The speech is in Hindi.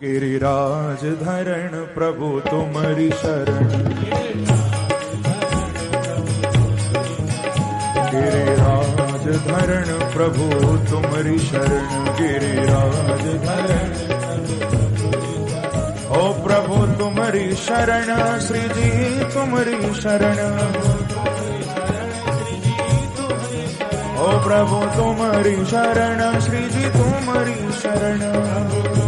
गिरिराज धरण प्रभु तुम्हारी शरण, गिरिराज धरण प्रभु तुम्हारी शरण, गिरिराज धरण। ओ प्रभु तुम्हारी शरण, श्री जी तुम्हारी शरण, ओ प्रभु तुम्हारी शरण, श्री जी तुम्हारी शरण।